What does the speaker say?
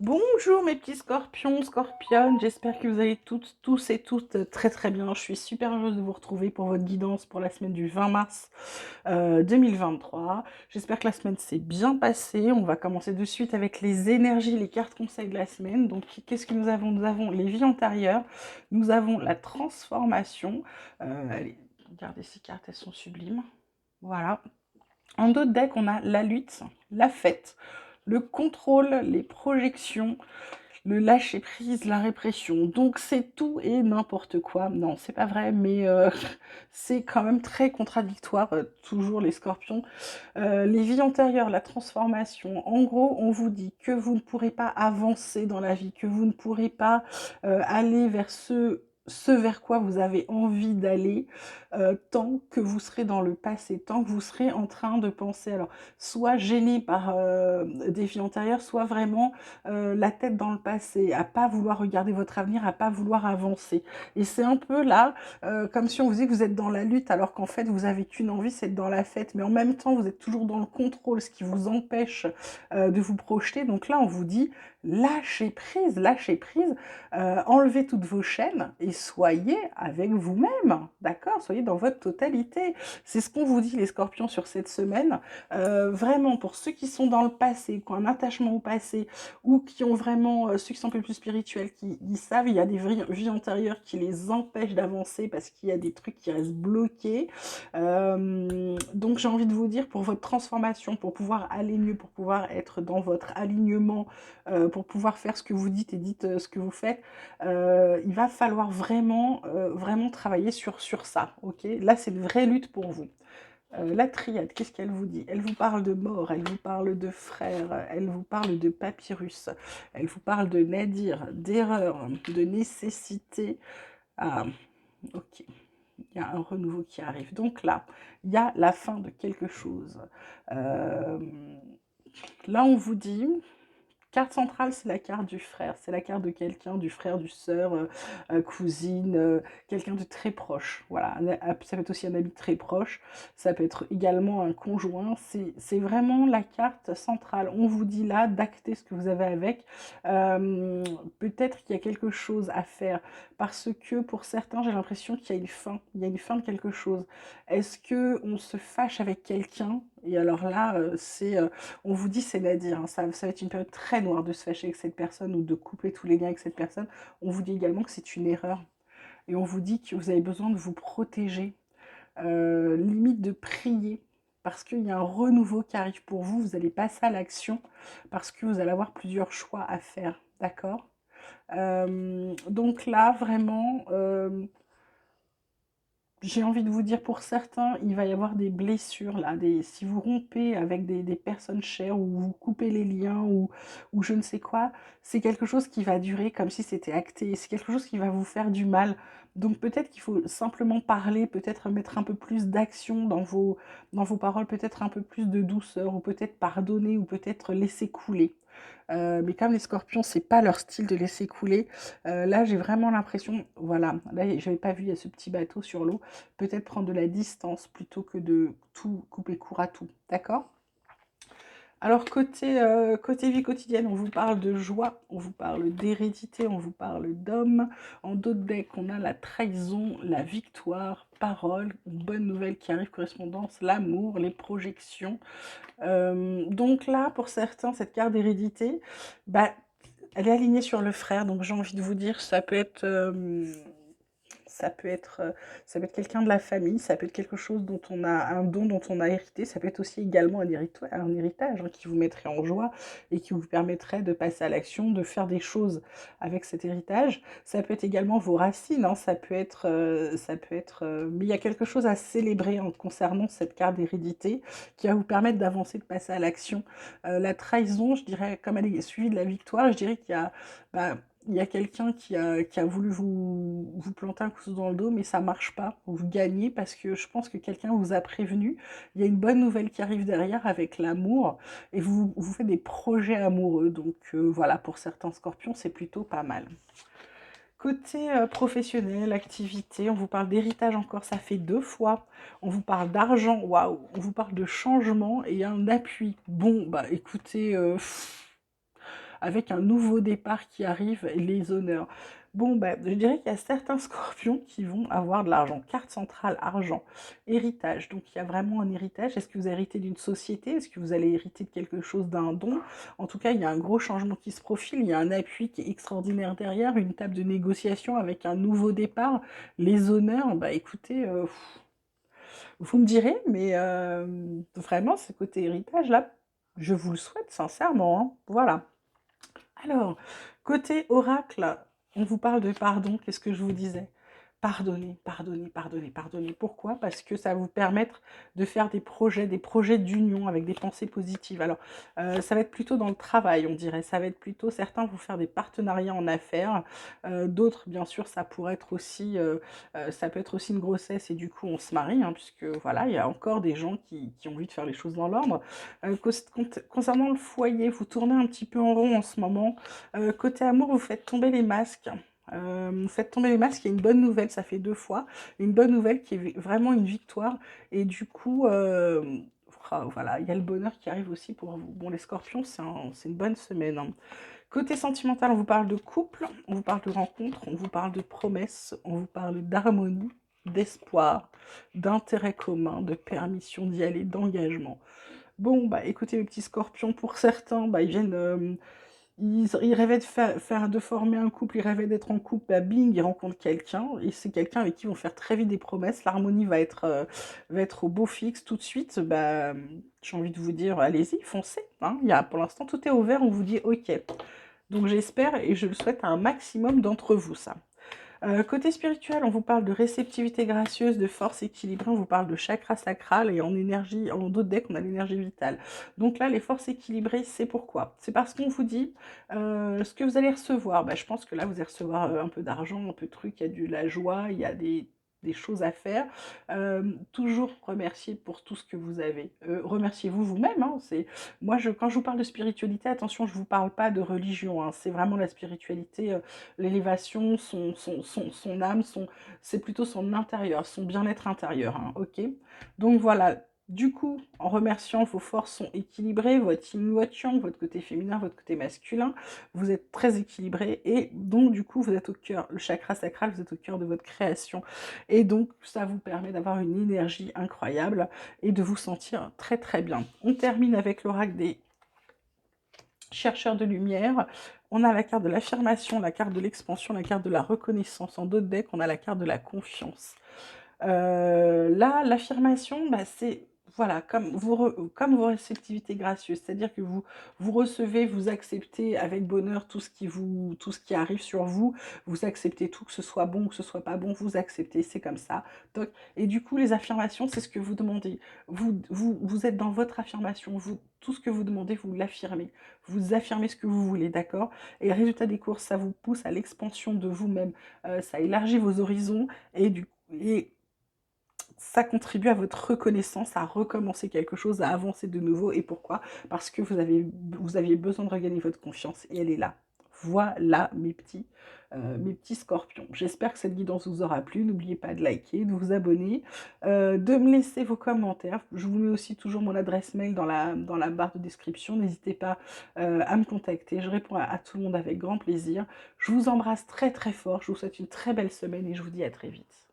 Bonjour mes petits scorpions, scorpionnes, j'espère que vous allez tous et toutes très très bien. Je suis super heureuse de vous retrouver pour votre guidance pour la semaine du 20 mars 2023. J'espère que la semaine s'est bien passée. On va commencer de suite avec les énergies, les cartes conseils de la semaine. Donc qu'est-ce que nous avons? Nous avons les vies antérieures, nous avons la transformation. Allez, regardez ces cartes, elles sont sublimes. Voilà. En d'autres decks, on a la lutte, la fête, le contrôle, les projections, le lâcher prise, la répression. Donc c'est tout et n'importe quoi. Non, c'est pas vrai, mais c'est quand même très contradictoire, toujours les scorpions. Les vies antérieures, la transformation. En gros, on vous dit que vous ne pourrez pas avancer dans la vie, que vous ne pourrez pas aller vers ce vers quoi vous avez envie d'aller, tant que vous serez dans le passé, tant que vous serez en train de penser, alors, soit gêné par des vies antérieures, soit vraiment la tête dans le passé, à pas vouloir regarder votre avenir, à pas vouloir avancer. Et c'est un peu là, comme si on vous dit que vous êtes dans la lutte, alors qu'en fait, vous avez qu'une envie, c'est être dans la fête. Mais en même temps, vous êtes toujours dans le contrôle, ce qui vous empêche de vous projeter. Donc là, on vous dit, lâchez prise, enlevez toutes vos chaînes et soyez avec vous-même, d'accord? Soyez dans votre totalité. C'est ce qu'on vous dit, les scorpions, sur cette semaine. Vraiment, pour ceux qui sont dans le passé, qui ont un attachement au passé, ou qui ont vraiment, ceux qui sont un peu plus spirituels, qui ils savent, il y a des vies antérieures qui les empêchent d'avancer parce qu'il y a des trucs qui restent bloqués. Donc j'ai envie de vous dire, pour votre transformation, pour pouvoir aller mieux, pour pouvoir être dans votre alignement, pour pouvoir faire ce que vous dites et dites ce que vous faites, il va falloir vraiment, vraiment travailler sur ça, ok? Là, c'est une vraie lutte pour vous. La triade, qu'est-ce qu'elle vous dit? Elle vous parle de mort, elle vous parle de frère, elle vous parle de papyrus, elle vous parle de nadir, d'erreur, de nécessité. Ah, ok, il y a un renouveau qui arrive. Donc là, il y a la fin de quelque chose. Euh, Là, on vous dit, carte centrale, c'est la carte du frère, c'est la carte de quelqu'un, du frère, du sœur, cousine, quelqu'un de très proche. Voilà, ça peut être aussi un ami très proche, ça peut être également un conjoint. C'est vraiment la carte centrale. On vous dit là d'acter ce que vous avez avec. Peut-être qu'il y a quelque chose à faire parce que pour certains, j'ai l'impression qu'il y a une fin. Il y a une fin de quelque chose. Est-ce que on se fâche avec quelqu'un? Et alors là, on vous dit c'est Nadir, hein, ça va être une période très noire de se fâcher avec cette personne ou de couper tous les liens avec cette personne. On vous dit également que c'est une erreur. Et on vous dit que vous avez besoin de vous protéger, limite de prier, parce qu'il y a un renouveau qui arrive pour vous. Vous allez passer à l'action, parce que vous allez avoir plusieurs choix à faire, d'accord? Donc là, vraiment, j'ai envie de vous dire, pour certains, il va y avoir des blessures là, si vous rompez avec des personnes chères ou vous coupez les liens ou je ne sais quoi, c'est quelque chose qui va durer comme si c'était acté, c'est quelque chose qui va vous faire du mal. Donc peut-être qu'il faut simplement parler, peut-être mettre un peu plus d'action dans vos paroles, peut-être un peu plus de douceur, ou peut-être pardonner, ou peut-être laisser couler. Mais comme les scorpions, c'est pas leur style de laisser couler, là j'ai vraiment l'impression, voilà, là j'avais pas vu, il y a ce petit bateau sur l'eau, peut-être prendre de la distance plutôt que de tout couper court à tout, d'accord? Alors côté vie quotidienne, on vous parle de joie, on vous parle d'hérédité, on vous parle d'homme. En d'autres decks, on a la trahison, la victoire, parole, une bonne nouvelle qui arrive, correspondance, l'amour, les projections. Donc là, pour certains, cette carte d'hérédité, bah, elle est alignée sur le frère, donc j'ai envie de vous dire, ça peut être, ça peut être quelqu'un de la famille, ça peut être quelque chose dont on a un don dont on a hérité, ça peut être aussi également un héritage, hein, qui vous mettrait en joie et qui vous permettrait de passer à l'action, de faire des choses avec cet héritage. Ça peut être également vos racines, hein, mais il y a quelque chose à célébrer, hein, concernant cette carte d'hérédité qui va vous permettre d'avancer, de passer à l'action. La trahison, je dirais, comme elle est suivie de la victoire, je dirais qu'il y a, bah, il y a quelqu'un qui a voulu vous planter un couteau dans le dos, mais ça marche pas. Vous gagnez parce que je pense que quelqu'un vous a prévenu. Il y a une bonne nouvelle qui arrive derrière avec l'amour et vous faites des projets amoureux. Donc voilà, pour certains scorpions, c'est plutôt pas mal. Côté professionnel, activité, on vous parle d'héritage encore, ça fait 2 fois. On vous parle d'argent, waouh. On vous parle de changement et un appui. Bon, bah écoutez, avec un nouveau départ qui arrive, et les honneurs. Bon, bah, je dirais qu'il y a certains scorpions qui vont avoir de l'argent. Carte centrale, argent, héritage. Donc, il y a vraiment un héritage. Est-ce que vous héritez d'une société? Est-ce que vous allez hériter de quelque chose, d'un don? En tout cas, il y a un gros changement qui se profile. Il y a un appui qui est extraordinaire derrière, une table de négociation avec un nouveau départ. Les honneurs, bah écoutez, vous me direz, mais vraiment, ce côté héritage-là, je vous le souhaite sincèrement, hein. Voilà. Alors, côté oracle, on vous parle de pardon, qu'est-ce que je vous disais? Pardonner, pardonner, pardonner, pardonner. Pourquoi? Parce que ça va vous permettre de faire des projets d'union avec des pensées positives. Alors, ça va être plutôt dans le travail, on dirait. Ça va être plutôt, certains vont faire des partenariats en affaires. D'autres, bien sûr, ça pourrait être aussi, ça peut être aussi une grossesse et du coup, on se marie, hein, puisque voilà, il y a encore des gens qui ont envie de faire les choses dans l'ordre. Concernant le foyer, vous tournez un petit peu en rond en ce moment. Côté amour, vous faites tomber les masques. Vous faites tomber les masques, il y a une bonne nouvelle, ça fait 2 fois. Une bonne nouvelle qui est vraiment une victoire. Et du coup, voilà, il y a le bonheur qui arrive aussi pour vous. Bon, les scorpions, c'est une bonne semaine, hein. Côté sentimental, on vous parle de couple, on vous parle de rencontre, on vous parle de promesses, on vous parle d'harmonie, d'espoir, d'intérêt commun, de permission d'y aller, d'engagement. Bon, bah écoutez, les petits scorpions, pour certains, bah, ils viennent, ils rêvaient de former un couple, ils rêvaient d'être en couple, bah bing, ils rencontrent quelqu'un, et c'est quelqu'un avec qui ils vont faire très vite des promesses, l'harmonie va être au beau fixe tout de suite, bah j'ai envie de vous dire, allez-y, foncez, hein. Pour l'instant, tout est ouvert, on vous dit ok. Donc j'espère et je le souhaite à un maximum d'entre vous, ça. Côté spirituel, on vous parle de réceptivité gracieuse, de force équilibrée, on vous parle de chakra sacral et en énergie, en dos de deck, on a l'énergie vitale. Donc là, les forces équilibrées, c'est pourquoi? C'est parce qu'on vous dit ce que vous allez recevoir. Bah, je pense que là, vous allez recevoir un peu d'argent, un peu de trucs, il y a de la joie, il y a des choses à faire. Toujours remercier pour tout ce que vous avez. Remerciez-vous vous-même, hein, moi, quand je vous parle de spiritualité, attention, je ne vous parle pas de religion, hein, c'est vraiment la spiritualité, l'élévation, son âme, c'est plutôt son intérieur, son bien-être intérieur, hein, ok? Donc voilà, du coup, en remerciant, vos forces sont équilibrées, votre yin, votre yang, votre côté féminin, votre côté masculin, vous êtes très équilibré et donc du coup, vous êtes au cœur, le chakra sacral, vous êtes au cœur de votre création et donc ça vous permet d'avoir une énergie incroyable et de vous sentir très très bien. On termine avec l'oracle des chercheurs de lumière. On a la carte de l'affirmation, la carte de l'expansion, la carte de la reconnaissance. En dos de deck, on a la carte de la confiance. Là, l'affirmation, bah, c'est voilà, comme vos réceptivités gracieuses, c'est-à-dire que vous recevez, vous acceptez avec bonheur tout ce qui arrive sur vous, vous acceptez tout, que ce soit bon ou que ce soit pas bon, vous acceptez, c'est comme ça. Donc, et du coup, les affirmations, c'est ce que vous demandez. Vous êtes dans votre affirmation, tout ce que vous demandez, vous l'affirmez. Vous affirmez ce que vous voulez, d'accord? Et résultat des courses, ça vous pousse à l'expansion de vous-même, ça élargit vos horizons et ça contribue à votre reconnaissance, à recommencer quelque chose, à avancer de nouveau. Et pourquoi? Parce que vous aviez besoin de regagner votre confiance et elle est là. Voilà mes petits scorpions. J'espère que cette guidance vous aura plu. N'oubliez pas de liker, de vous abonner, de me laisser vos commentaires. Je vous mets aussi toujours mon adresse mail dans la barre de description. N'hésitez pas à me contacter. Je réponds à tout le monde avec grand plaisir. Je vous embrasse très très fort. Je vous souhaite une très belle semaine et je vous dis à très vite.